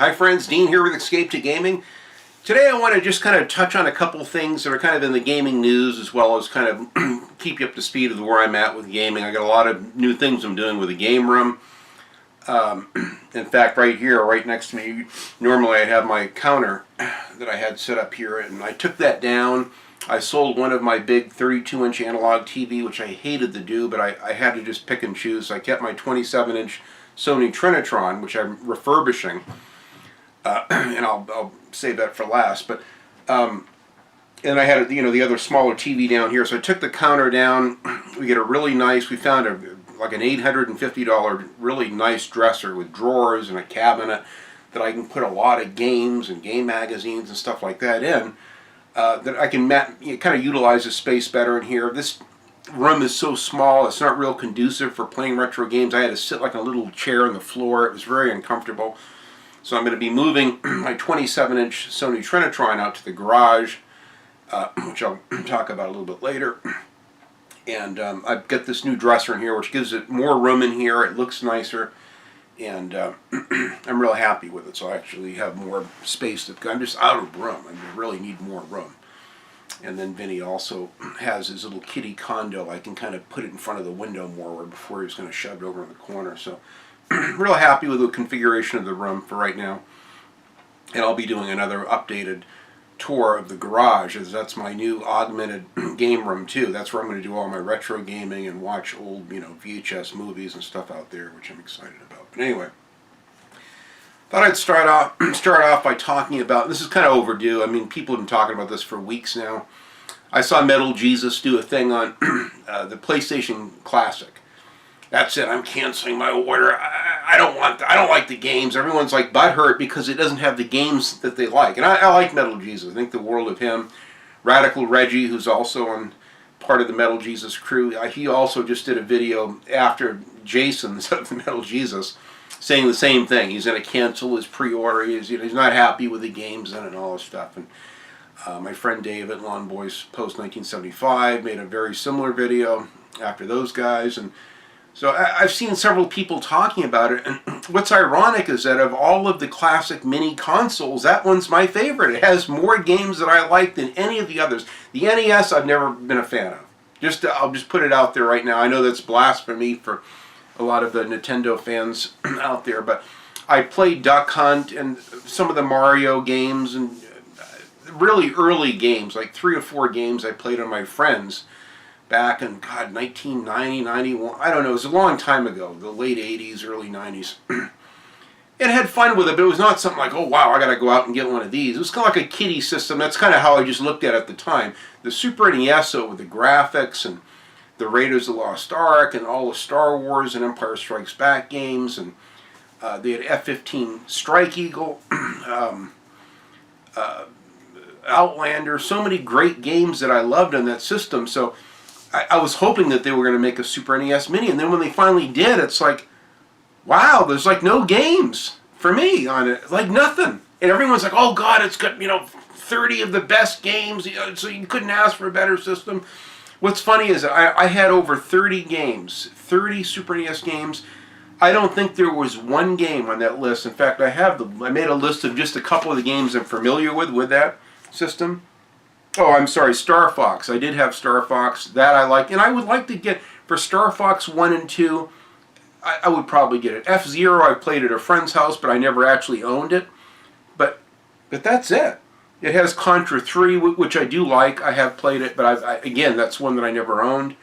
Hi friends, Dean here with Escape to Gaming. Today I want to just kind of touch on a couple things that are kind of in the gaming news, as well as kind of keep you up to speed of where I'm at with gaming. I got a lot of new things I'm doing with the game room. In fact, right here, right next to me, normally I have my counter that I had set up here, and I took that down. I sold one of my big 32-inch analog TV, which I hated to do, but I had to just pick and choose. So I kept my 27-inch Sony Trinitron, which I'm refurbishing, and I'll save that for last. But and I had the other smaller TV down here, so I took the counter down. We get a really nice. We found like an $850 really nice dresser with drawers and a cabinet that I can put a lot of games and game magazines and stuff like that in. That I can kind of utilize the space better in here. This room is so small, it's not real conducive for playing retro games. I had to sit like a little chair on the floor. It was very uncomfortable. So I'm going to be moving my 27-inch Sony Trinitron out to the garage, which I'll talk about a little bit later. And I've got this new dresser in here, which gives it more room in here. It looks nicer, and I'm real happy with it. So I actually have more space. I'm just out of room. I really need more room. And then Vinny also has his little kitty condo. I can kind of put it in front of the window more before he was going to shove it over in the corner. So real happy with the configuration of the room for right now. And I'll be doing another updated tour of the garage, as that's my new augmented game room too. That's where I'm going to do all my retro gaming and watch old, VHS movies and stuff out there, which I'm excited about. But anyway, thought I'd start off by talking about, this is kind of overdue. I mean, people have been talking about this for weeks now. I saw Metal Jesus do a thing on the PlayStation Classic. That's it. I'm canceling my order. I don't like the games. Everyone's like butthurt because it doesn't have the games that they like. And I like Metal Jesus. I think the world of him. Radical Reggie, who's also on part of the Metal Jesus crew, he also just did a video after Jason's of the Metal Jesus, saying the same thing. He's going to cancel his pre-order. He's not happy with the games and all this stuff. And my friend Dave at Lawn Boys Post 1975 made a very similar video after those guys. And so I've seen several people talking about it. And what's ironic is that of all of the classic mini consoles, that one's my favorite. It has more games that I like than any of the others. The NES I've never been a fan of. I'll just put it out there right now. I know that's blasphemy for a lot of the Nintendo fans out there, but I played Duck Hunt and some of the Mario games and really early games, like 3 or 4 games I played on my friends back in, 1990, 91, I don't know, it was a long time ago, the late 80s, early 90s. And I had fun with it, but it was not something like, oh wow, I gotta go out and get one of these. It was kind of like a kiddie system. That's kind of how I just looked at it at the time. The Super NES, so with the graphics and the Raiders of the Lost Ark and all the Star Wars and Empire Strikes Back games, and they had F-15 Strike Eagle, Outlander, so many great games that I loved on that system. So I was hoping that they were going to make a Super NES Mini, and then when they finally did, it's like, wow, there's like no games for me on it, like nothing. And everyone's like, oh God, it's got 30 of the best games, so you couldn't ask for a better system. What's funny is I had over 30 games, 30 Super NES games. I don't think there was one game on that list. In fact, I made a list of just a couple of the games I'm familiar with that system. Oh, I'm sorry, Star Fox. I did have Star Fox. That I like. And I would like to get, for Star Fox 1 and 2, I would probably get it. F-Zero I played at a friend's house, but I never actually owned it. But that's it. It has Contra 3, which I do like. I have played it, but again, that's one that I never owned.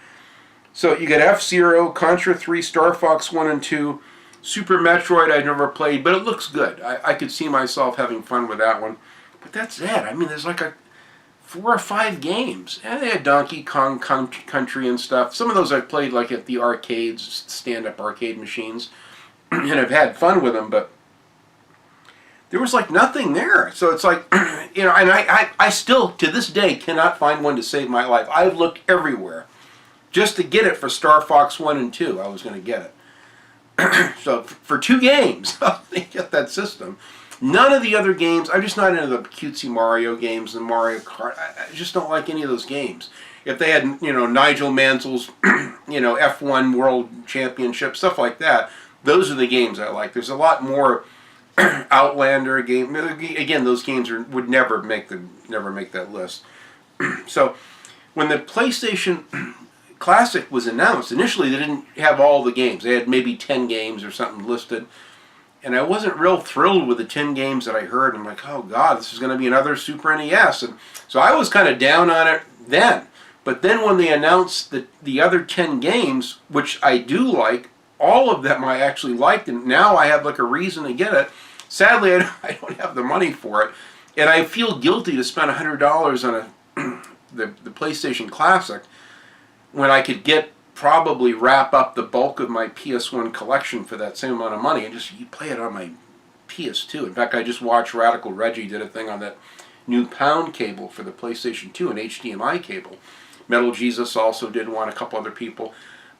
So you get F-Zero, Contra 3, Star Fox 1 and 2, Super Metroid I never played, but it looks good. I could see myself having fun with that one. But that's it. I mean, there's like 4 or 5 games. And they had Donkey Kong Country and stuff. Some of those I've played like at the arcades, stand-up arcade machines, and I've had fun with them, but there was like nothing there. So it's like, and I still, to this day, cannot find one to save my life. I've looked everywhere just to get it for Star Fox 1 and 2. I was going to get it. So for 2 games, they get that system. None of the other games, I'm just not into the cutesy Mario games and Mario Kart. I just don't like any of those games. If they had, Nigel Mansell's, F1 World Championship, stuff like that, those are the games I like. There's a lot more Outlander game. Again, those games would never make that list. So when the PlayStation Classic was announced, initially they didn't have all the games. They had maybe 10 games or something listed. And I wasn't real thrilled with the 10 games that I heard. I'm like, oh God, this is going to be another Super NES. And so I was kind of down on it then. But then when they announced the other 10 games, which I do like, all of them I actually liked, and now I have like a reason to get it. Sadly, I don't have the money for it. And I feel guilty to spend $100 on the PlayStation Classic when I could probably wrap up the bulk of my PS1 collection for that same amount of money and just play it on my PS2. In fact, I just watched Radical Reggie did a thing on that new pound cable for the PlayStation 2, an HDMI cable. Metal Jesus also did one, a couple other people,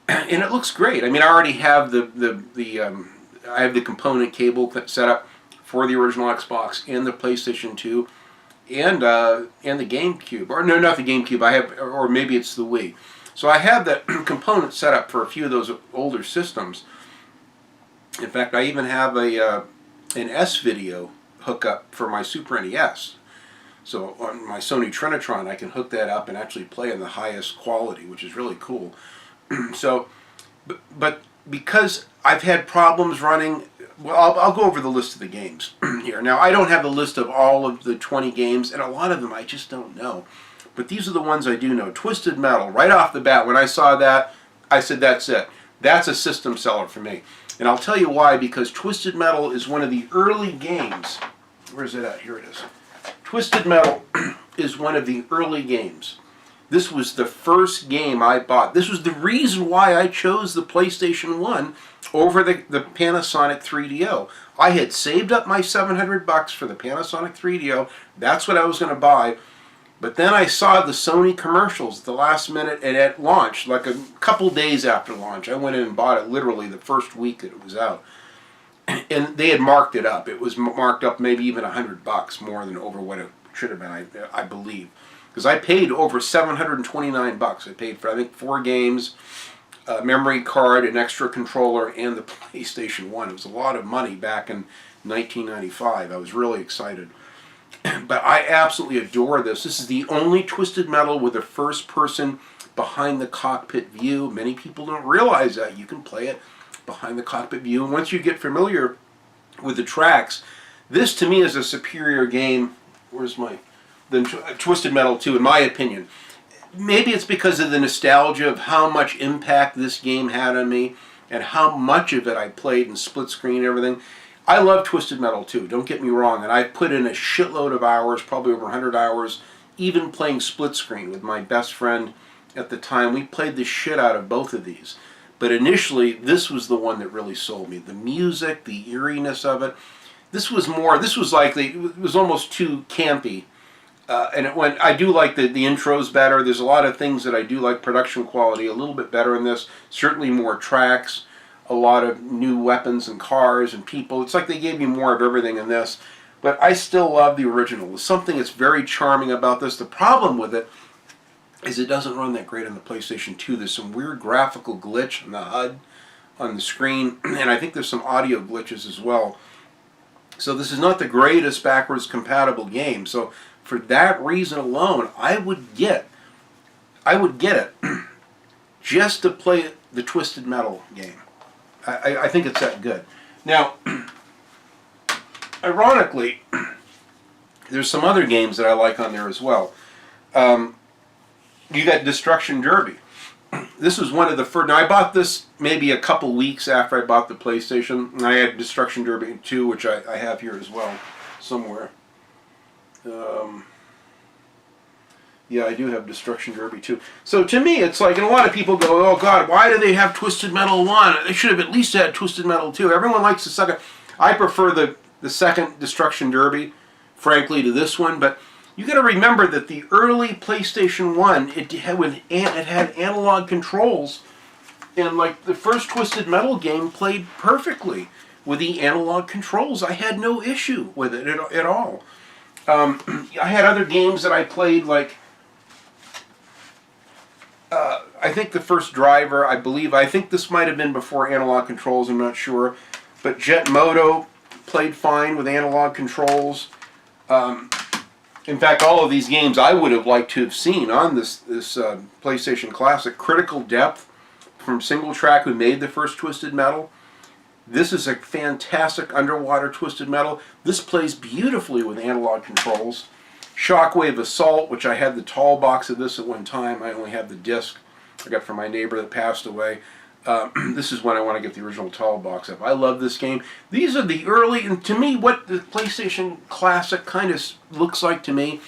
and it looks great. I mean, I already have I have the component cable set up for the original Xbox and the PlayStation 2 and the GameCube, or no, not the GameCube. I have, or maybe it's the Wii. So I have that component set up for a few of those older systems. In fact, I even have an S-Video hookup for my Super NES. So on my Sony Trinitron, I can hook that up and actually play in the highest quality, which is really cool. So, but because I've had problems running, well, I'll go over the list of the games here. Now, I don't have the list of all of the 20 games, and a lot of them I just don't know. But these are the ones I do know. Twisted Metal, right off the bat, when I saw that, I said, that's it. That's a system seller for me. And I'll tell you why, because Twisted Metal is one of the early games. Where's it at? Here it is. Twisted Metal is one of the early games. This was the first game I bought. This was the reason why I chose the PlayStation 1 over the Panasonic 3DO. I had saved up my $700 for the Panasonic 3DO. That's what I was going to buy. But then I saw the Sony commercials at the last minute and at launch, like a couple days after launch. I went in and bought it literally the first week that it was out. And they had marked it up. It was marked up maybe even $100 more than over what it should have been, I believe. Because I paid over $729. I paid for, I think, 4 games, a memory card, an extra controller, and the PlayStation 1. It was a lot of money back in 1995. I was really excited. But I absolutely adore this. This is the only Twisted Metal with a first-person behind-the-cockpit view. Many people don't realize that. You can play it behind the cockpit view. And once you get familiar with the tracks, this to me is a superior game. Where's than Twisted Metal 2, in my opinion. Maybe it's because of the nostalgia of how much impact this game had on me and how much of it I played in split screen and everything. I love Twisted Metal 2, don't get me wrong, and I put in a shitload of hours, probably over 100 hours, even playing split screen with my best friend at the time. We played the shit out of both of these. But initially, this was the one that really sold me. The music, the eeriness of it. This was it was almost too campy. And I do like the intros better. There's a lot of things that I do like, production quality a little bit better in this. Certainly more tracks, a lot of new weapons and cars and people. It's like they gave me more of everything in this. But I still love the original. There's something that's very charming about this. The problem with it is it doesn't run that great on the PlayStation 2. There's some weird graphical glitch on the HUD, on the screen, and I think there's some audio glitches as well. So this is not the greatest backwards compatible game. So for that reason alone, I would get it just to play the Twisted Metal game. I think it's that good. Now, ironically, there's some other games that I like on there as well. You got Destruction Derby. This was one of the first. Now, I bought this maybe a couple weeks after I bought the PlayStation. And I had Destruction Derby 2, which I have here as well, somewhere. Yeah, I do have Destruction Derby 2. So to me, it's like, and a lot of people go, oh God, why do they have Twisted Metal 1? They should have at least had Twisted Metal 2. Everyone likes the second. I prefer the second Destruction Derby, frankly, to this one, but you got to remember that the early PlayStation 1, it had analog controls, and like the first Twisted Metal game played perfectly with the analog controls. I had no issue with it at all. I had other games that I played, like I think the first Driver, I think this might have been before analog controls, I'm not sure, but Jet Moto, played fine with analog controls. In fact, all of these games I would have liked to have seen on this PlayStation Classic. Critical Depth from Single Track, who made the first Twisted Metal. This is a fantastic underwater Twisted Metal. This plays beautifully with analog controls. Shockwave Assault, which I had the tall box of this at one time. I only have the disc I got from my neighbor that passed away. This is when I want to get the original tall box up. I love this game. These are the early, and to me, what the PlayStation Classic kind of looks like to me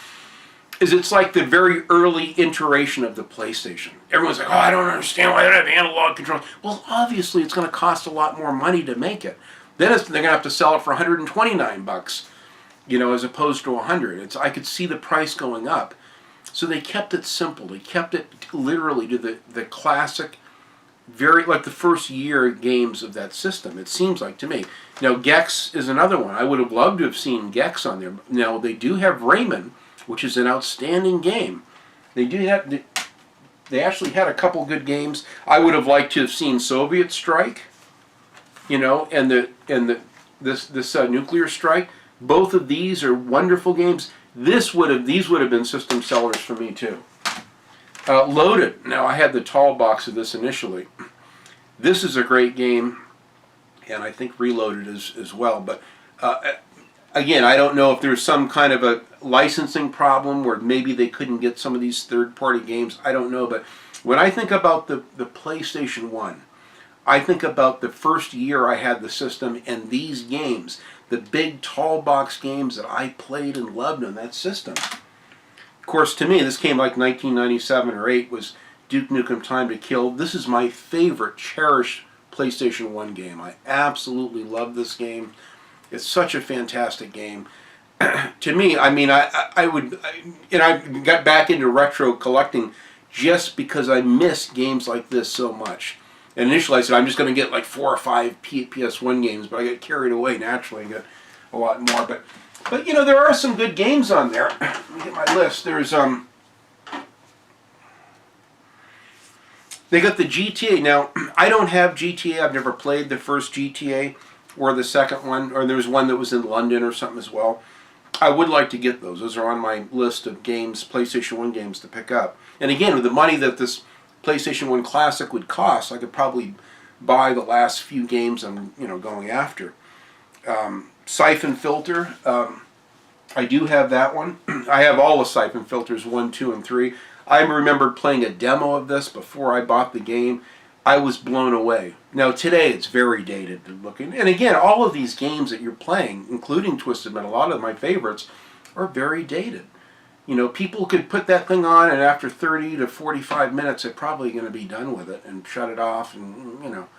is it's like the very early iteration of the PlayStation. Everyone's like, oh, I don't understand why they don't have analog controls. Well, obviously, it's going to cost a lot more money to make it. Then they're going to have to sell it for $129, you know, as opposed to $100. I could see the price going up. So they kept it simple. They kept it literally to the classic, very like the first year games of that system, it seems like to me. Now, Gex is another one. I would have loved to have seen Gex on there. Now, they do have Rayman, which is an outstanding game. They actually had a couple good games. I would have liked to have seen Soviet Strike, you know, and this Nuclear Strike. Both of these are wonderful games. These would have been system sellers for me too. Loaded. Now, I had the tall box of this initially. This is a great game, and I think Reloaded as well. But again, I don't know if there's some kind of a licensing problem where maybe they couldn't get some of these third-party games. I don't know. But when I think about the PlayStation 1, I think about the first year I had the system and these games, the big tall box games that I played and loved on that system. Of course, to me, this came like 1997 or 8, was Duke Nukem Time to Kill. This is my favorite, cherished PlayStation 1 game. I absolutely love this game. It's such a fantastic game. To me, I mean, I got back into retro collecting just because I missed games like this so much. And initially I said, I'm just going to get like 4 or 5 PS1 games, but I got carried away naturally and got a lot more. But you know, there are some good games on there. Let me get my list. There's they got the GTA. Now, I don't have GTA. I've never played the first GTA or the second one, or there was one that was in London or something as well. I would like to get those. Those are on my list of games, PlayStation 1 games to pick up. And again, with the money that this PlayStation 1 Classic would cost, I could probably buy the last few games I'm going after. Siphon Filter, I do have that one. I have all the Siphon Filters, 1, 2, and 3. I remember playing a demo of this before I bought the game. I was blown away. Now today it's very dated looking. And again, all of these games that you're playing, including Twisted Metal, a lot of my favorites, are very dated. You know, people could put that thing on and after 30 to 45 minutes they're probably going to be done with it and shut it off and, you know,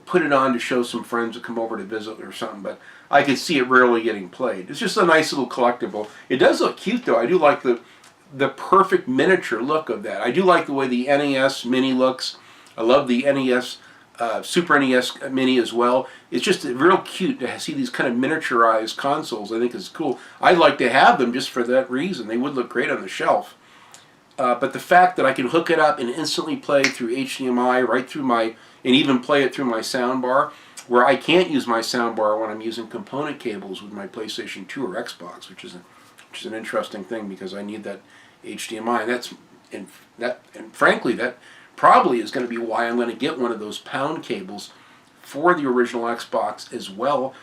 put it on to show some friends that come over to visit or something. But I could see it rarely getting played. It's just a nice little collectible. It does look cute though. I do like the perfect miniature look of that. I do like the way the NES Mini looks. I love the NES, Super NES Mini as well. It's just real cute to see these kind of miniaturized consoles. I think it's cool. I'd like to have them just for that reason. They would look great on the shelf. But the fact that I can hook it up and instantly play through HDMI right through my, and even play it through my soundbar, where I can't use my soundbar when I'm using component cables with my PlayStation 2 or Xbox, which is an interesting thing because I need that HDMI. And frankly, that probably is going to be why I'm going to get one of those pound cables for the original Xbox as well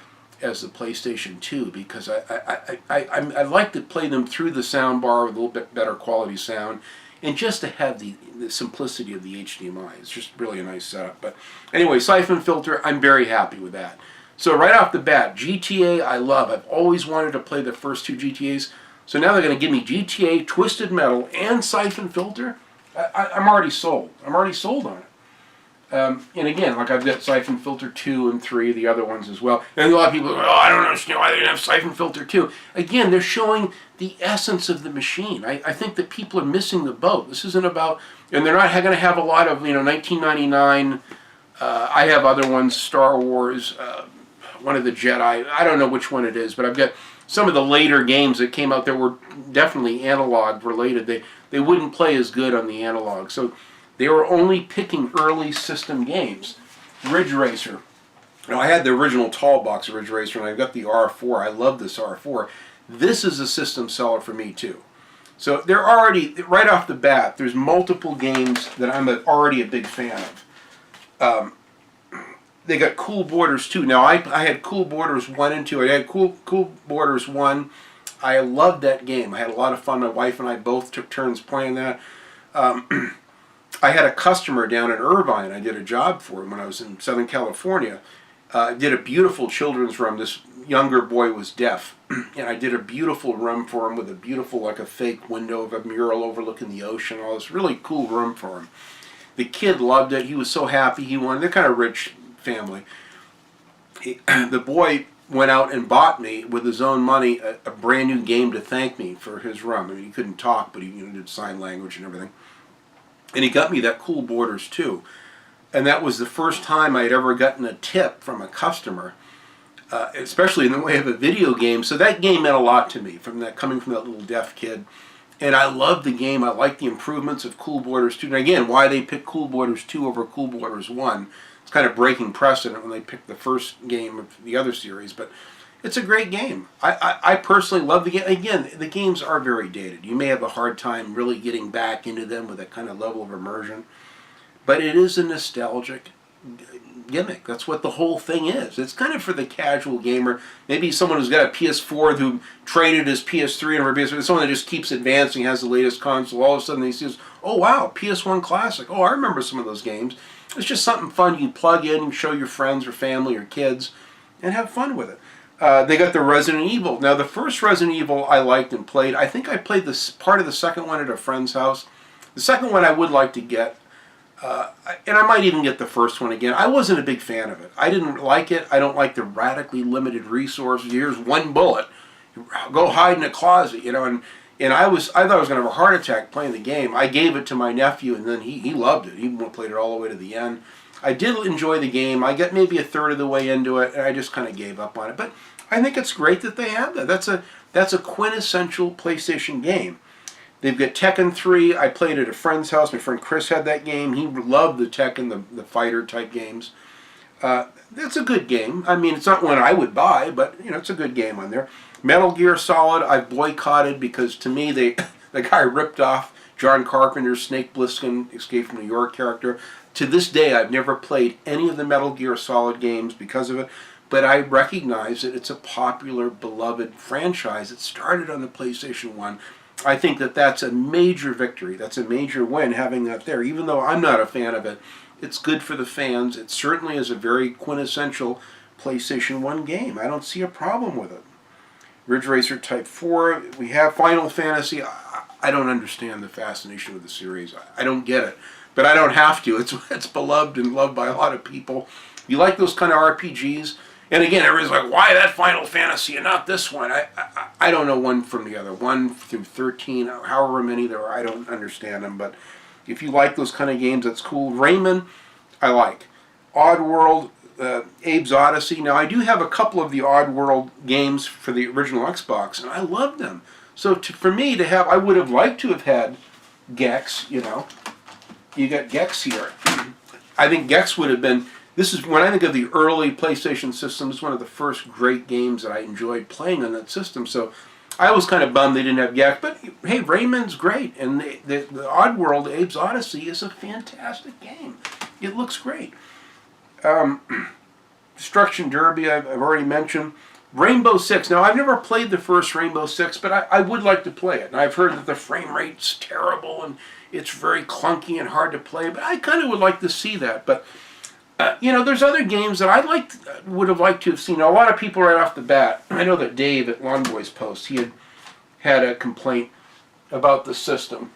as the PlayStation 2, because I like to play them through the soundbar with a little bit better quality sound, and just to have the simplicity of the HDMI. It's just really a nice setup. But anyway, Siphon Filter, I'm very happy with that. So right off the bat, GTA I love. I've always wanted to play the first 2 GTAs. So now they're going to give me GTA, Twisted Metal, and Siphon Filter. I'm already sold. I'm already sold on it. And again, like I've got Siphon Filter 2 and 3, the other ones as well. And a lot of people go, oh, I don't understand why they didn't have Siphon Filter 2. Again, they're showing the essence of the machine. I think that people are missing the boat. This isn't about, and they're not going to have a lot of, 1999, I have other ones, Star Wars, one of the Jedi, I don't know which one it is, but I've got some of the later games that came out that were definitely analog related. They wouldn't play as good on the analog. So they were only picking early system games. Ridge Racer, Now, I had the original tall box Ridge Racer, and I got the R4. I love this R4. This is a system seller for me, too. So they're already, right off the bat, there's multiple games that I'm already a big fan of. They got Cool Borders 2. Now, I had Cool Borders 1 and 2. I had Cool Borders 1. I loved that game. I had a lot of fun. My wife and I both took turns playing that. I had a customer down in Irvine. I did a job for him when I was in Southern California. Did a beautiful children's room. This younger boy was deaf, and I did a beautiful room for him with a beautiful, like a fake window of a mural overlooking the ocean. All this really cool room for him. The kid loved it. He was so happy. He wanted. They're kind of rich family. The boy went out and bought me with his own money a brand new game to thank me for his room. I mean, he couldn't talk, but he did sign language and everything. And he got me that Cool Borders 2. And that was the first time I had ever gotten a tip from a customer, especially in the way of a video game. So that game meant a lot to me, coming from that little deaf kid. And I loved the game. I liked the improvements of Cool Borders 2. And again, why they picked Cool Borders 2 over Cool Borders 1. It's kind of breaking precedent when they picked the first game of the other series. But it's a great game. I personally love the game. Again, the games are very dated. You may have a hard time really getting back into them with that kind of level of immersion. But it is a nostalgic gimmick. That's what the whole thing is. It's kind of for the casual gamer. Maybe someone who's got a PS4 who traded his PS3 over PS4. Someone that just keeps advancing, has the latest console. All of a sudden he says, oh wow, PS1 Classic. Oh, I remember some of those games. It's just something fun you plug in and show your friends or family or kids and have fun with it. They got the Resident Evil. Now the first Resident Evil I liked and played. I think I played this part of the second one at a friend's house. The second one I would like to get. And I might even get the first one again. I wasn't a big fan of it. I didn't like it. I don't like the radically limited resources. Here's one bullet. Go hide in a closet, and I thought I was going to have a heart attack playing the game. I gave it to my nephew, and then he loved it. He played it all the way to the end. I did enjoy the game. I got maybe a third of the way into it, and I just kind of gave up on it. But I think it's great that they have that. That's a quintessential PlayStation game. They've got Tekken 3. I played at a friend's house. My friend Chris had that game. He loved the Tekken, the fighter type games. That's a good game. I mean, it's not one I would buy, but it's a good game on there. Metal Gear Solid, I've boycotted because to me the guy ripped off John Carpenter's Snake Plissken Escape from New York character. To this day, I've never played any of the Metal Gear Solid games because of it, but I recognize that it's a popular, beloved franchise. It started on the PlayStation 1. I think that's a major victory. That's a major win having that there. Even though I'm not a fan of it, it's good for the fans. It certainly is a very quintessential PlayStation 1 game. I don't see a problem with it. Ridge Racer Type 4. We have Final Fantasy. I don't understand the fascination with the series. I don't get it. But I don't have to. It's beloved and loved by a lot of people. You like those kind of RPGs? And again, everybody's like, why that Final Fantasy and not this one? I don't know one from the other. 1 through 13, however many there are, I don't understand them. But if you like those kind of games, that's cool. Rayman, I like. Oddworld, Abe's Odyssey. Now, I do have a couple of the Oddworld games for the original Xbox, and I love them. So for me to have, I would have liked to have had Gex, You got Gex here. I think Gex would have been... This is, when I think of the early PlayStation system, it's one of the first great games that I enjoyed playing on that system. So I was kind of bummed they didn't have Gex. But hey, Rayman's great. And the Oddworld, Abe's Odyssey, is a fantastic game. It looks great. Destruction Derby, I've already mentioned. Rainbow Six. Now, I've never played the first Rainbow Six, but I would like to play it. And I've heard that the frame rate's terrible and it's very clunky and hard to play. But I kind of would like to see that. But... there's other games that would have liked to have seen. Now, a lot of people right off the bat, I know that Dave at Lawn Boys Post, he had a complaint about the system.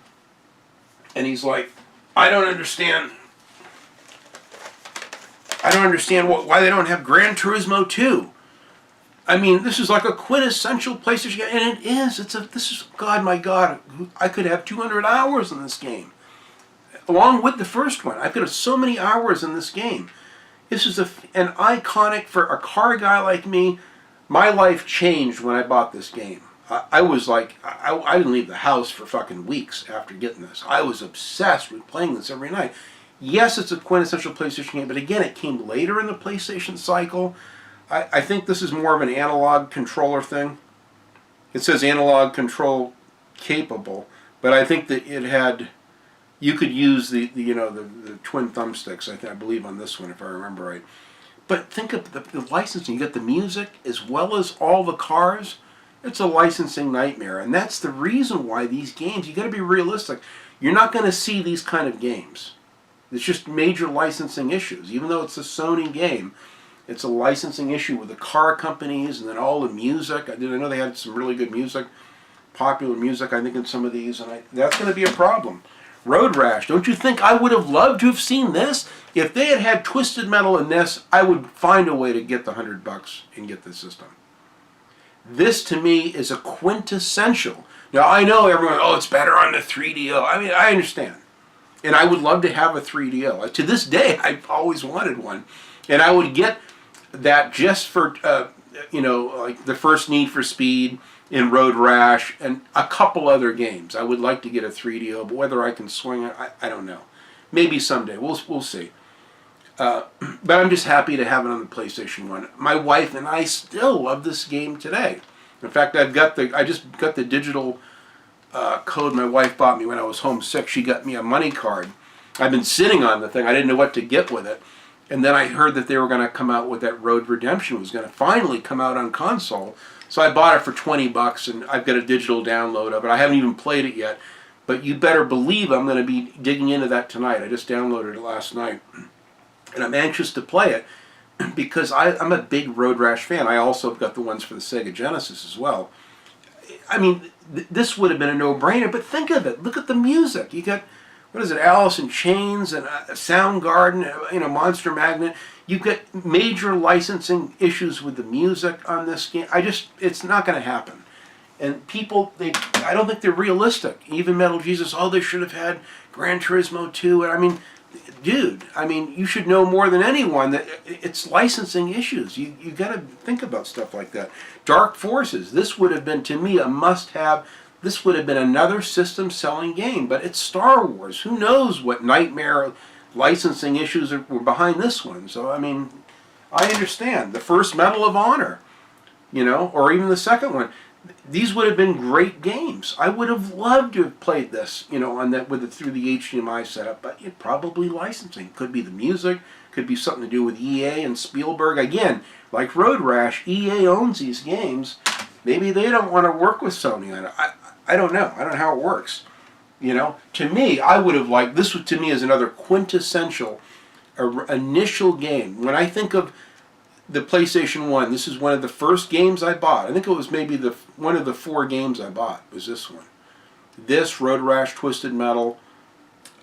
And he's like, I don't understand why they don't have Gran Turismo 2. I mean, this is like a quintessential PlayStation game, and it is. God, my God, I could have 200 hours in this game. Along with the first one. I've got so many hours in this game. This is an iconic, for a car guy like me, my life changed when I bought this game. I was like, I didn't leave the house for fucking weeks after getting this. I was obsessed with playing this every night. Yes, it's a quintessential PlayStation game, but again, it came later in the PlayStation cycle. I think this is more of an analog controller thing. It says analog control capable, but I think that it had, you could use the twin thumbsticks, I believe on this one, if I remember right. But think of the licensing. You got the music as well as all the cars. It's a licensing nightmare, and that's the reason why these games, you got to be realistic. You're not going to see these kind of games. It's just major licensing issues. Even though it's a Sony game, it's a licensing issue with the car companies and then all the music. I know they had some really good music, popular music, I think, in some of these, and that's going to be a problem. Road Rash, don't you think I would have loved to have seen this? If they had had Twisted Metal in this, I would find a way to get the $100 and get the system. This, to me, is a quintessential. Now, I know everyone, oh, it's better on the 3DO. I mean, I understand. And I would love to have a 3DO. To this day, I've always wanted one. And I would get that just for, like the first Need for Speed in Road Rash and a couple other games. I would like to get a 3DO, but whether I can swing it, I don't know. Maybe someday. We'll see. But I'm just happy to have it on the PlayStation 1. My wife and I still love this game today. In fact, I just got the digital code my wife bought me when I was homesick. She got me a money card. I've been sitting on the thing. I didn't know what to get with it. And then I heard that they were going to come out with that Road Redemption. It was going to finally come out on console. So I bought it for $20, and I've got a digital download of it. I haven't even played it yet. But you better believe I'm going to be digging into that tonight. I just downloaded it last night. And I'm anxious to play it because I'm a big Road Rash fan. I also have got the ones for the Sega Genesis as well. I mean, this would have been a no-brainer, but think of it. Look at the music. You got, what is it, Alice in Chains and Soundgarden, Monster Magnet. You've got major licensing issues with the music on this game. It's not going to happen. And people, I don't think they're realistic. Even Metal Jesus, they should have had Gran Turismo 2. And I mean, dude, you should know more than anyone that it's licensing issues. You got to think about stuff like that. Dark Forces, this would have been, to me, a must-have. This would have been another system-selling game, but it's Star Wars. Who knows what nightmare licensing issues were behind this one? So, I understand. The first Medal of Honor, or even the second one. These would have been great games. I would have loved to have played this, on that through the HDMI setup. But it probably licensing. Could be the music. Could be something to do with EA and Spielberg. Again, like Road Rash, EA owns these games. Maybe they don't want to work with Sony on it. I don't know. I don't know how it works. To me, I would have liked this. To me, is another quintessential initial game. When I think of the PlayStation 1, this is one of the first games I bought. I think it was maybe one of the 4 games I bought was this one. This, Road Rash, Twisted Metal,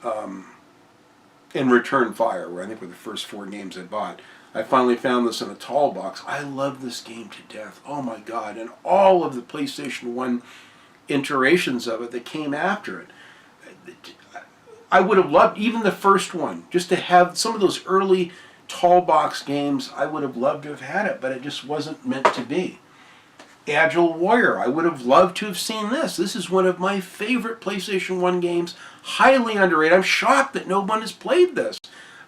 and Return Fire, where I think were the first 4 games I bought. I finally found this in a tall box. I love this game to death. Oh my God. And all of the PlayStation 1 iterations of it that came after it. I would have loved even the first one, just to have some of those early tall box games. I would have loved to have had it, but it just wasn't meant to be. Agile Warrior, I would have loved to have seen this. This is one of my favorite PlayStation 1 games, highly underrated. I'm shocked that no one has played this.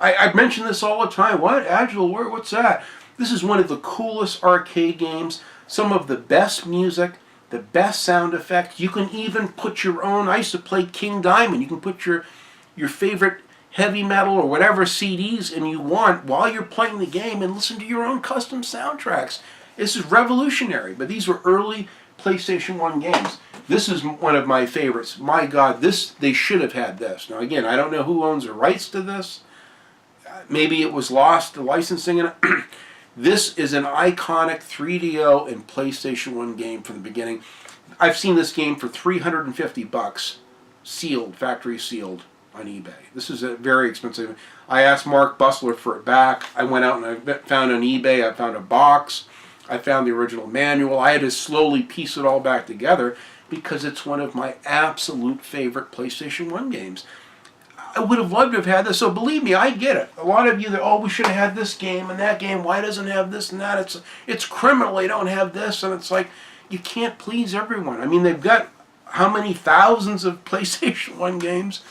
I mention this all the time. What? Agile Warrior? What's that? This is one of the coolest arcade games, some of the best music, the best sound effects. You can even put your own. I used to play King Diamond. You can put your favorite heavy metal or whatever CDs and you want while you're playing the game and listen to your own custom soundtracks. This is revolutionary, but these were early PlayStation 1 games. This is one of my favorites. My God, they should have had this. Now again, I don't know who owns the rights to this. Maybe it was lost, the licensing in it. This is an iconic 3DO and PlayStation 1 game from the beginning. I've seen this game for $350, sealed, factory sealed, on eBay. This is a very expensive. I asked Mark Bussler for it back. I went out and I found on eBay. I found a box. I found the original manual. I had to slowly piece it all back together because it's one of my absolute favorite PlayStation 1 games. I would have loved to have had this. So believe me, I get it. A lot of you that, we should have had this game and that game. Why doesn't it have this and that? It's criminal they don't have this. And it's like, you can't please everyone. They've got how many thousands of PlayStation 1 games?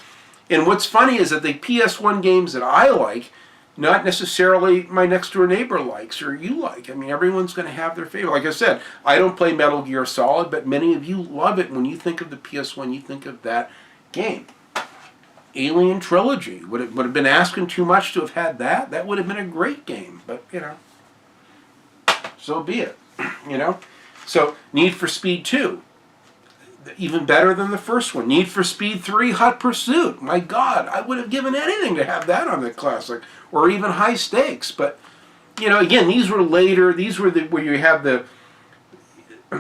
And what's funny is that the PS1 games that I like, not necessarily my next door neighbor likes or you like. I mean, everyone's going to have their favorite. Like I said, I don't play Metal Gear Solid, but many of you love it. When you think of the PS1, you think of that game. Alien Trilogy. Would it have been asking too much to have had that? That would have been a great game, but, you know, so be it, you know. So, Need for Speed 2. Even better than the first one. Need for Speed 3 Hot Pursuit. My God, I would have given anything to have that on the Classic, or even High Stakes. But, you know, again, these were later. These were where you have the,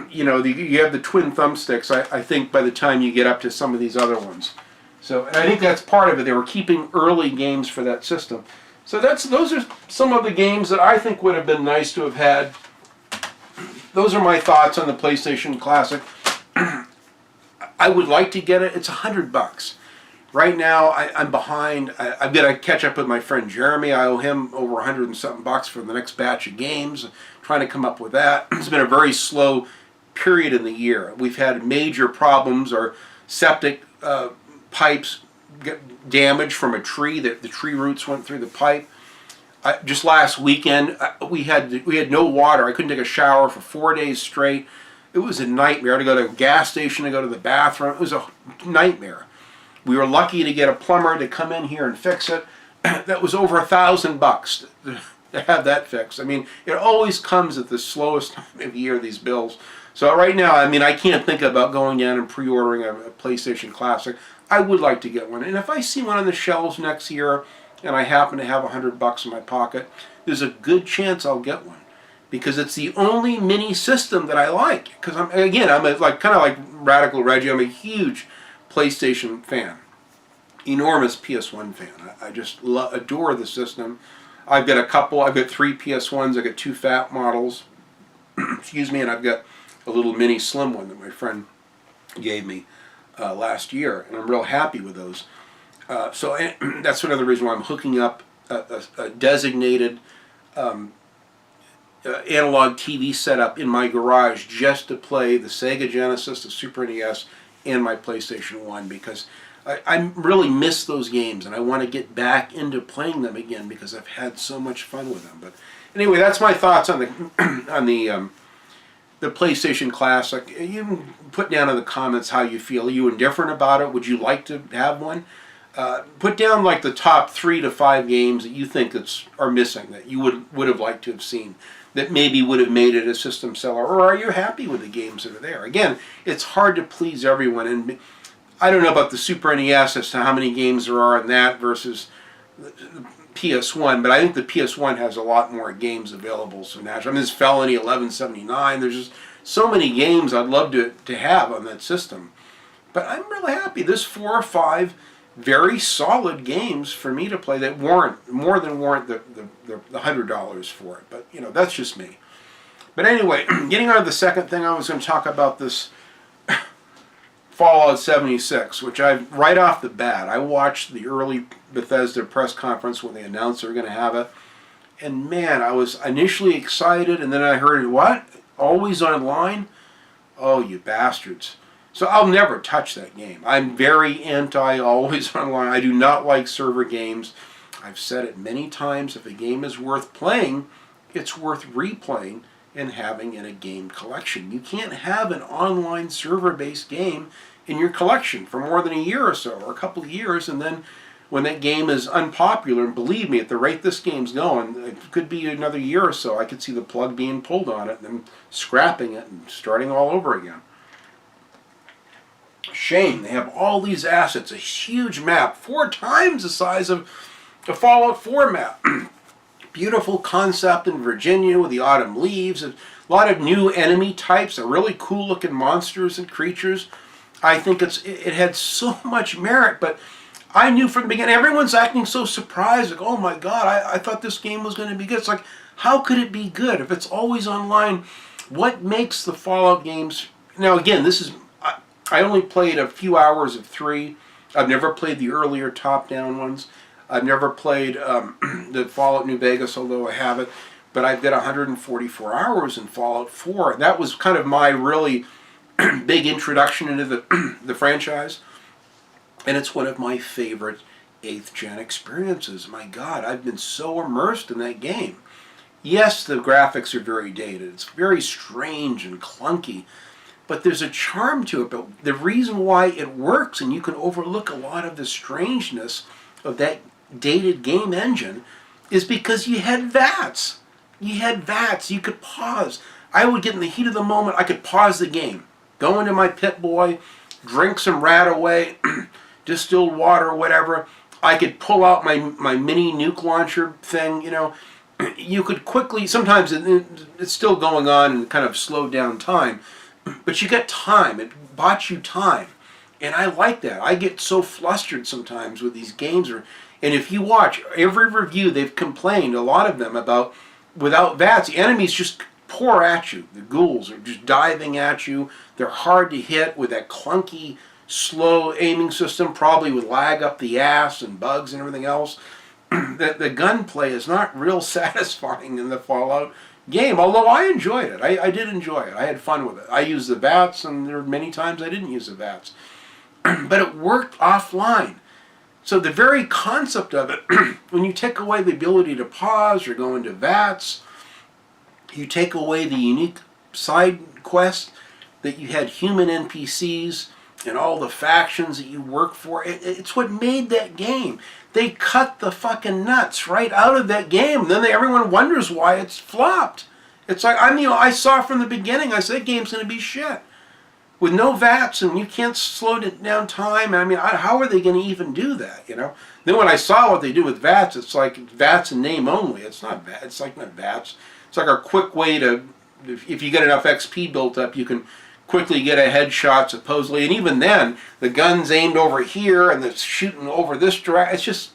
you know, you have the twin thumbsticks, I think, by the time you get up to some of these other ones. So, and I think that's part of it. They were keeping early games for that system. So those are some of the games that I think would have been nice to have had. Those are my thoughts on the PlayStation Classic. I would like to get it. It's $100. Right now, I'm behind. I've got to catch up with my friend Jeremy. I owe him over 100 and something bucks for the next batch of games. Trying to come up with that. It's been a very slow period in the year. We've had major problems. Our septic pipes get damaged from a tree. The tree roots went through the pipe. Just last weekend, we had no water. I couldn't take a shower for 4 days straight. It was a nightmare. I had to go to a gas station to go to the bathroom. It was a nightmare. We were lucky to get a plumber to come in here and fix it. That was over $1,000 to have that fixed. I mean, it always comes at the slowest time of year, these bills. So right now, I mean, I can't think about going down and pre-ordering a PlayStation Classic. I would like to get one. And if I see one on the shelves next year and I happen to have $100 in my pocket, there's a good chance I'll get one. Because it's the only mini system that I like. Because I'm kind of like Radical Reggie. I'm a huge PlayStation fan, enormous PS1 fan. I just adore the system. I've got I've got 3 PS1s. I've got 2 fat models, excuse me, and I've got a little mini slim one that my friend gave me last year, and I'm real happy with those. So that's another reason why I'm hooking up a designated analog TV setup in my garage just to play the Sega Genesis, the Super NES, and my PlayStation 1, because I really miss those games and I want to get back into playing them again because I've had so much fun with them. But anyway, that's my thoughts on the PlayStation Classic. You can put down in the comments how you feel. Are you indifferent about it? Would you like to have one? Put down like the top 3 to 5 games that you think are missing, that you would have liked to have seen, that maybe would have made it a system seller. Or are you happy with the games that are there? Again, it's hard to please everyone, and I don't know about the Super NES as to how many games there are in that versus the PS1, but I think the PS1 has a lot more games available. So naturally, I mean, there's Felony 1179. There's just so many games I'd love to have on that system. But I'm really happy. There's 4 or 5 very solid games for me to play that more than warrant the $100 for it. But, you know, that's just me. But anyway, getting on to the second thing, I was going to talk about this Fallout 76, which right off the bat, I watched the early Bethesda press conference when they announced they were going to have it. And man, I was initially excited, and then I heard, what? Always online? Oh, you bastards. So I'll never touch that game. I'm very anti-always online. I do not like server games. I've said it many times. If a game is worth playing, it's worth replaying and having in a game collection. You can't have an online server-based game in your collection for more than a year or so, or a couple of years, and then when that game is unpopular, and believe me, at the rate this game's going, it could be another year or so, I could see the plug being pulled on it and then scrapping it and starting all over again. Shame. They have all these assets, a huge map, 4 times the size of the Fallout 4 map. Beautiful concept in Virginia with the autumn leaves, a lot of new enemy types, a really cool looking monsters and creatures. I think it had so much merit, but I knew from the beginning, everyone's acting so surprised, like, oh my God, I thought this game was going to be good. It's like, how could it be good if it's always online? What makes the Fallout games? Now again, I only played a few hours of 3. I've never played the earlier top-down ones. I've never played the Fallout New Vegas, although I have it. But I've got 144 hours in Fallout 4. And that was kind of my really big introduction into the franchise. And it's one of my favorite 8th gen experiences. My God, I've been so immersed in that game. Yes, the graphics are very dated. It's very strange and clunky, but there's a charm to it. But the reason why it works, and you can overlook a lot of the strangeness of that dated game engine, is because you had VATS. You had VATS. You could pause. I would get in the heat of the moment. I could pause the game, go into my Pip-Boy, drink some Rat-Away, distilled water or whatever. I could pull out my mini nuke launcher thing, you know. You could quickly, sometimes it's still going on and kind of slowed down time, but you get time. It bought you time. And I like that. I get so flustered sometimes with these games. And if you watch every review, they've complained, a lot of them, about without VATS, the enemies just pour at you. The ghouls are just diving at you. They're hard to hit with that clunky, slow aiming system, probably with lag up the ass and bugs and everything else. The gunplay is not real satisfying in the Fallout game, although I enjoyed it. I did enjoy it. I had fun with it. I used the VATS, and there were many times I didn't use the VATS. But it worked offline. So the very concept of it, when you take away the ability to pause or go into VATS, you take away the unique side quest that you had human NPCs and all the factions that you work for. It's what made that game. They cut the fucking nuts right out of that game. Then everyone wonders why it's flopped. It's like, I saw from the beginning, I said, that game's going to be shit. With no VATS, and you can't slow down time. I mean, how are they going to even do that, you know? Then when I saw what they do with VATS, it's like VATS in name only. It's not VATS. It's like not VATS. It's like a quick way to, if you get enough XP built up, you can quickly get a headshot, supposedly. And even then, the gun's aimed over here, and it's shooting over this direction. It's just,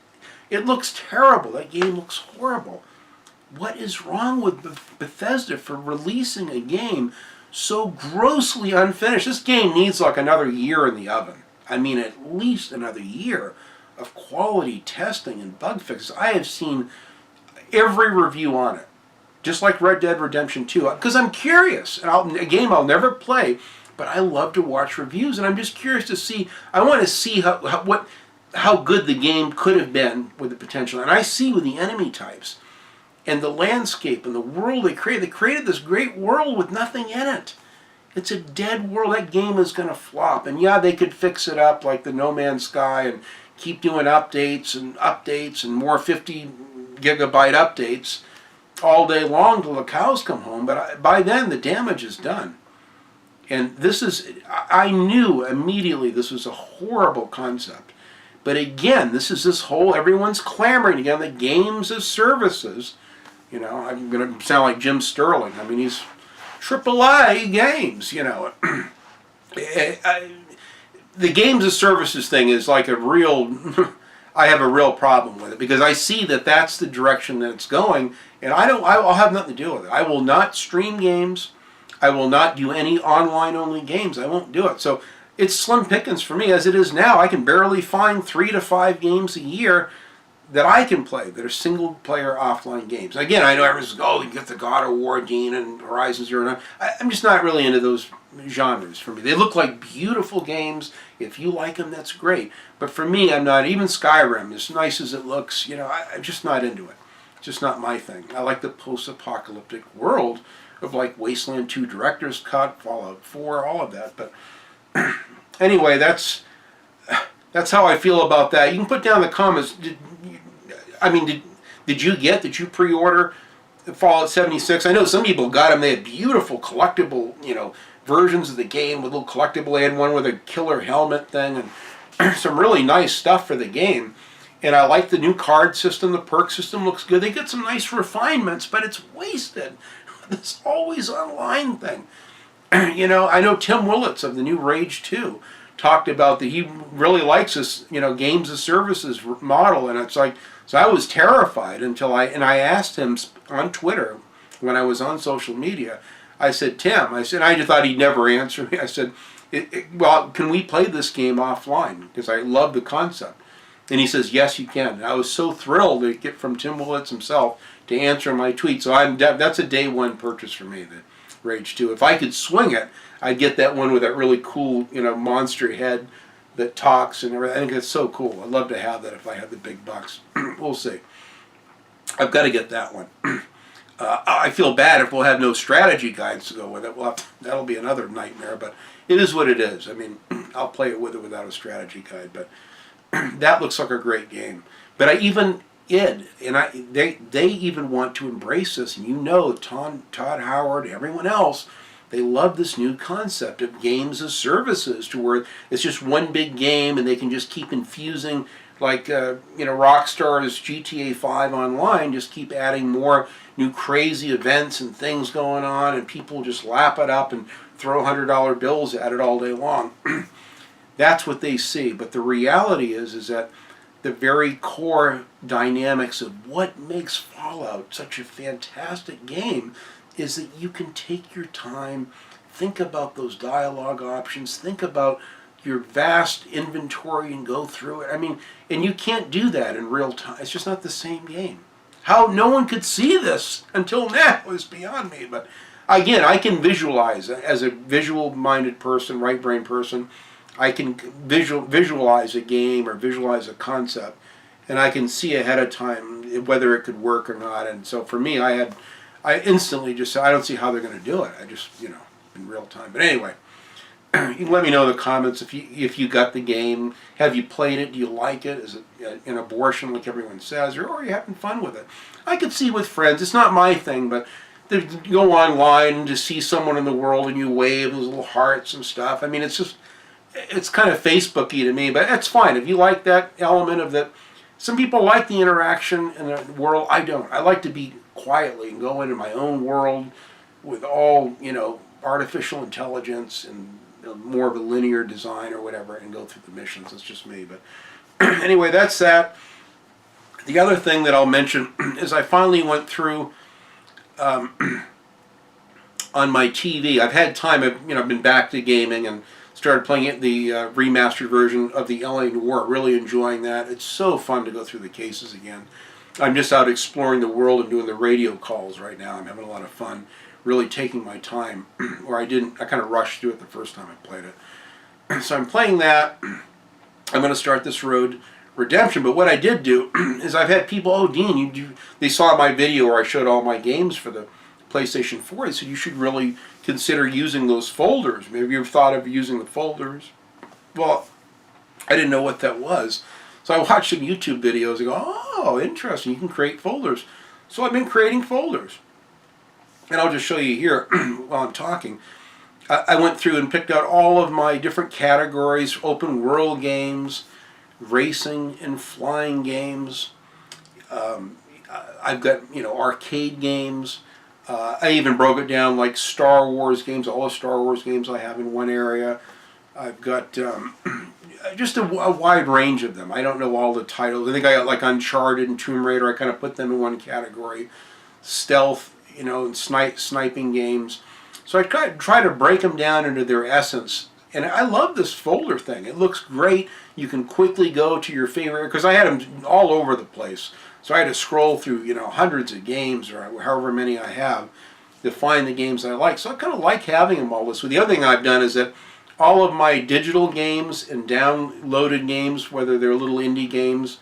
it looks terrible. That game looks horrible. What is wrong with Bethesda for releasing a game so grossly unfinished? This game needs like another year in the oven. I mean, at least another year of quality testing and bug fixes. I have seen every review on it, just like Red Dead Redemption 2, because I'm curious. And a game I'll never play, but I love to watch reviews, and I'm just curious to see. I want to see how good the game could have been with the potential. And I see with the enemy types and the landscape and the world they created this great world with nothing in it. It's a dead world. That game is going to flop. And yeah, they could fix it up like the No Man's Sky and keep doing updates and more 50 gigabyte updates all day long till the cows come home. But by then, the damage is done. And I knew immediately this was a horrible concept. But again, this whole, everyone's clamoring again, the games as services. You know, I'm going to sound like Jim Sterling. I mean, he's AAA games, you know. The games as services thing is like a real, I have a real problem with it because I see that that's the direction that it's going, and I'll have nothing to do with it. I will not stream games. I will not do any online-only games. I won't do it. So it's slim pickings for me as it is now. I can barely find 3 to 5 games a year that I can play that are single-player offline games. Again, I know everyone's says, oh, you get the God of War, Dean, and Horizon Zero Dawn. I'm just not really into those genres for me. They look like beautiful games. If you like them, that's great. But for me, I'm not. Even Skyrim, as nice as it looks, you know, I'm just not into it. It's just not my thing. I like the post-apocalyptic world of like Wasteland 2 Director's Cut, Fallout 4, all of that. But anyway, that's how I feel about that. You can put down in the comments. Did you pre-order Fallout 76? I know some people got them. They had beautiful collectible, you know, versions of the game with little collectible. They had one with a killer helmet thing and some really nice stuff for the game. And I like the new card system. The perk system looks good. They get some nice refinements, but it's wasted. This always online thing. You know, I know Tim Willits of the new Rage 2 talked about that he really likes this, you know, games as services model, and it's like, so I was terrified until I asked him on Twitter when I was on social media. I said, Tim, I just thought he'd never answer me. I said, well, can we play this game offline? Because I love the concept. And he says, yes, you can. And I was so thrilled to get from Tim Willits himself to answer my tweet. So that's a day one purchase for me, the Rage 2. If I could swing it, I'd get that one with that really cool, you know, monster head that talks and everything. I think it's so cool. I'd love to have that if I had the big bucks. We'll see. I've got to get that one. I feel bad if we'll have no strategy guides to go with it. That'll be another nightmare, but it is what it is. I mean, I'll play it with or without a strategy guide, but that looks like a great game. But they even want to embrace this, and Todd Howard, everyone else, they love this new concept of games as services, to where it's just one big game and they can just keep infusing, like Rockstar's GTA 5 Online, just keep adding more new crazy events and things going on, and people just lap it up and throw $100 bills at it all day long. That's what they see. But the reality is that the very core dynamics of what makes Fallout such a fantastic game is that you can take your time, think about those dialogue options, think about your vast inventory and go through it. I mean, and you can't do that in real time. It's just not the same game. How no one could see this until now is beyond me. But again, I can visualize, as a visual-minded person, right-brain person, I can visualize a game or visualize a concept, and I can see ahead of time whether it could work or not. And so for me, I instantly just said, I don't see how they're going to do it. I just, in real time. But anyway, you can let me know in the comments if you got the game. Have you played it? Do you like it? Is it an abortion like everyone says? Or are you having fun with it? I could see with friends. It's not my thing, but you go online to see someone in the world and you wave those little hearts and stuff. I mean, it's kind of Facebooky to me, but that's fine. If you like that element of that, some people like the interaction in the world. I don't. I like to be quietly and go into my own world with all, artificial intelligence and more of a linear design or whatever, and go through the missions. It's just me. But anyway, that's that. The other thing that I'll mention is I finally went through on my TV. I've had time. I've been back to gaming and started playing the remastered version of the LA Noire. Really enjoying that. It's so fun to go through the cases again. I'm just out exploring the world and doing the radio calls right now. I'm having a lot of fun, really taking my time, where I kind of rushed through it the first time I played it. So I'm playing that. I'm going to start this Road Redemption, but what I did do is I've had people, oh, Dean, they saw my video where I showed all my games for the PlayStation 4. They said, you should really consider using those folders. Maybe you've thought of using the folders. Well, I didn't know what that was. So I watched some YouTube videos and go, oh, interesting, you can create folders. So I've been creating folders. And I'll just show you here while I'm talking. I went through and picked out all of my different categories: open world games, racing and flying games. I've got, arcade games. I even broke it down like Star Wars games, all the Star Wars games I have in one area. I've got just a wide range of them. I don't know all the titles. I think I got like Uncharted and Tomb Raider. I kind of put them in one category. Stealth, and sniping games. So I try to break them down into their essence. And I love this folder thing. It looks great. You can quickly go to your favorite, because I had them all over the place. So I had to scroll through, hundreds of games, or however many I have, to find the games I like. So I kind of like having them all this way. The other thing I've done is that all of my digital games and downloaded games, whether they're little indie games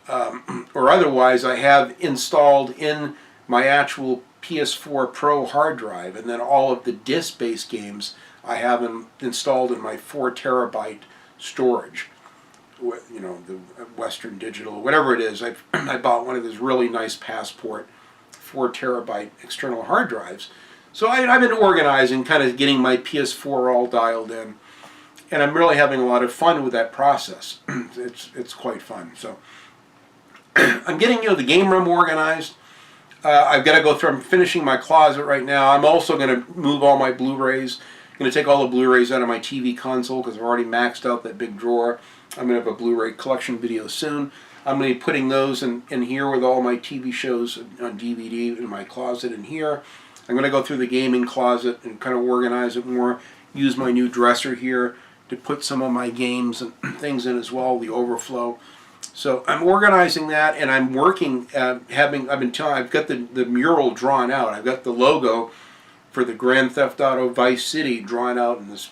or otherwise, I have installed in my actual PS4 Pro hard drive, and then all of the disc-based games I have them installed in my 4 terabyte storage. The Western Digital, whatever it is. I bought one of those really nice Passport 4 terabyte external hard drives. So I've been organizing, kind of getting my PS4 all dialed in, and I'm really having a lot of fun with that process. It's quite fun. So I'm getting the game room organized. I've got to go through. I'm finishing my closet right now. I'm also going to move all my Blu-rays. I'm going to take all the Blu-rays out of my TV console because I've already maxed out that big drawer. I'm going to have a Blu-ray collection video soon. I'm going to be putting those in here with all my TV shows on DVD in my closet in here. I'm going to go through the gaming closet and kind of organize it more. Use my new dresser here to put some of my games and things in as well, the overflow. So I'm organizing that, and I'm working I've got the mural drawn out. I've got the logo for the Grand Theft Auto Vice City drawn out in this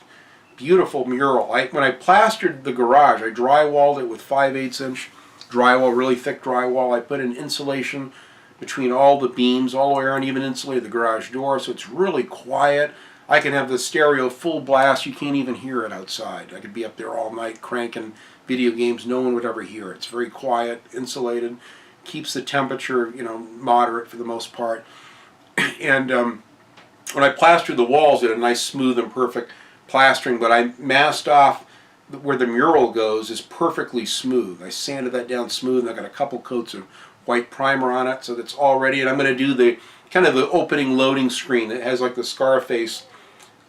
beautiful mural. When I plastered the garage, I drywalled it with 5/8 inch drywall, really thick drywall. I put in insulation between all the beams, all the way around, even insulated the garage door, so it's really quiet. I can have the stereo full blast. You can't even hear it outside. I could be up there all night cranking video games. No one would ever hear it. It's very quiet, insulated, keeps the temperature, moderate for the most part. And when I plastered the walls, it had a nice, smooth, and perfect plastering, but I masked off where the mural goes is perfectly smooth. I sanded that down smooth, and I got a couple coats of white primer on it, so that's all ready. And I'm going to do the kind of the opening loading screen that has like the Scarface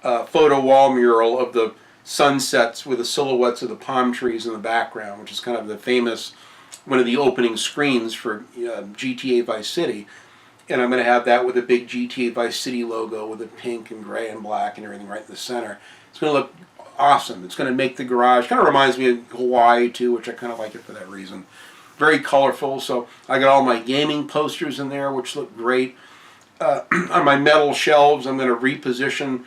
photo wall mural of the sunsets with the silhouettes of the palm trees in the background, which is kind of the famous, one of the opening screens for GTA Vice City. And I'm going to have that with a big GTA Vice City logo with the pink and gray and black and everything right in the center. It's going to look awesome. It's going to make the garage, kind of reminds me of Hawaii too, which I kind of like it for that reason. Very colorful, so I got all my gaming posters in there, which look great. On my metal shelves, I'm going to reposition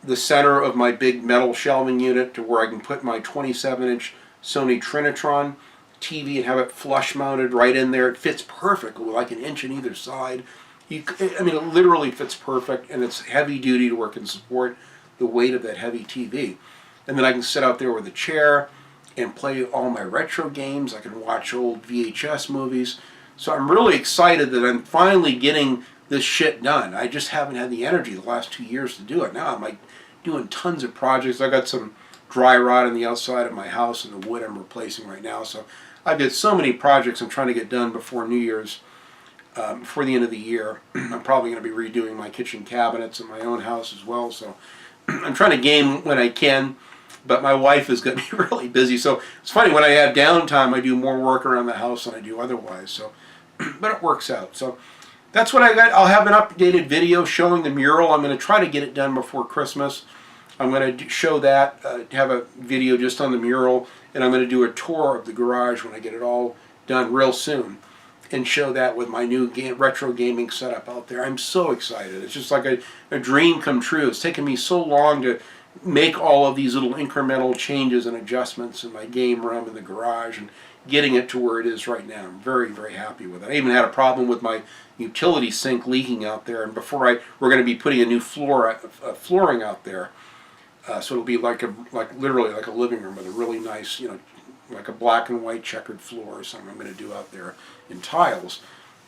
the center of my big metal shelving unit to where I can put my 27-inch Sony Trinitron TV and have it flush mounted right in there. It fits perfect with like an inch on either side. It literally fits perfect, and it's heavy duty to where it can support the weight of that heavy TV. And then I can sit out there with a chair and play all my retro games. I can watch old VHS movies. So I'm really excited that I'm finally getting this shit done. I just haven't had the energy the last 2 years to do it. Now I'm like doing tons of projects. I got some dry rot on the outside of my house and the wood I'm replacing right now. So I've got so many projects I'm trying to get done before New Year's, before the end of the year. I'm probably going to be redoing my kitchen cabinets in my own house as well. So I'm trying to game when I can, but my wife is going to be really busy. So it's funny, when I have downtime, I do more work around the house than I do otherwise. So, but it works out. So that's what I got. I'll have an updated video showing the mural. I'm going to try to get it done before Christmas. I'm going to show that, have a video just on the mural, and I'm going to do a tour of the garage when I get it all done real soon, and show that with my new retro gaming setup out there. I'm so excited. It's just like a dream come true. It's taken me so long to make all of these little incremental changes and adjustments in my game room in the garage, and getting it to where it is right now. I'm very, very happy with it. I even had a problem with my utility sink leaking out there, and we're going to be putting a new flooring out there. So it'll be literally like a living room with a really nice, like a black and white checkered floor or something I'm going to do out there in tiles.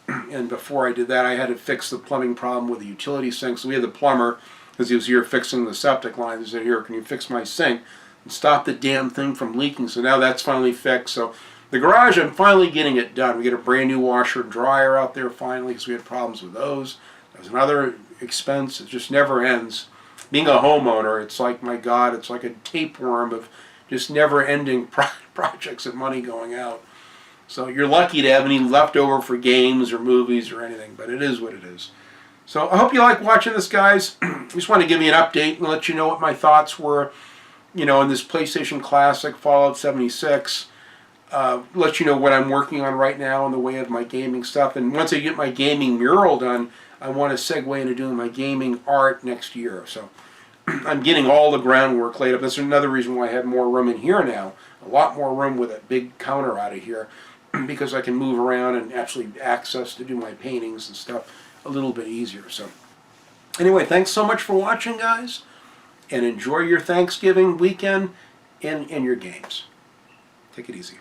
And before I did that, I had to fix the plumbing problem with the utility sink. So we had the plumber, because he was here fixing the septic line, he said, "Here, can you fix my sink and stop the damn thing from leaking?" So now that's finally fixed. So the garage, I'm finally getting it done. We get a brand new washer and dryer out there finally, because we had problems with those. There's another expense. It just never ends. Being a homeowner, it's like, my God, it's like a tapeworm of just never-ending projects and money going out. So you're lucky to have any leftover for games or movies or anything, but it is what it is. So I hope you like watching this, guys. I just want to give you an update and let you know what my thoughts were, in this PlayStation Classic Fallout 76. Let you know what I'm working on right now in the way of my gaming stuff. And once I get my gaming mural done, I want to segue into doing my gaming art next year. So I'm getting all the groundwork laid up. That's another reason why I have more room in here now. A lot more room with a big counter out of here, because I can move around and actually access to do my paintings and stuff a little bit easier. So anyway, thanks so much for watching, guys, and enjoy your Thanksgiving weekend and your games. Take it easy.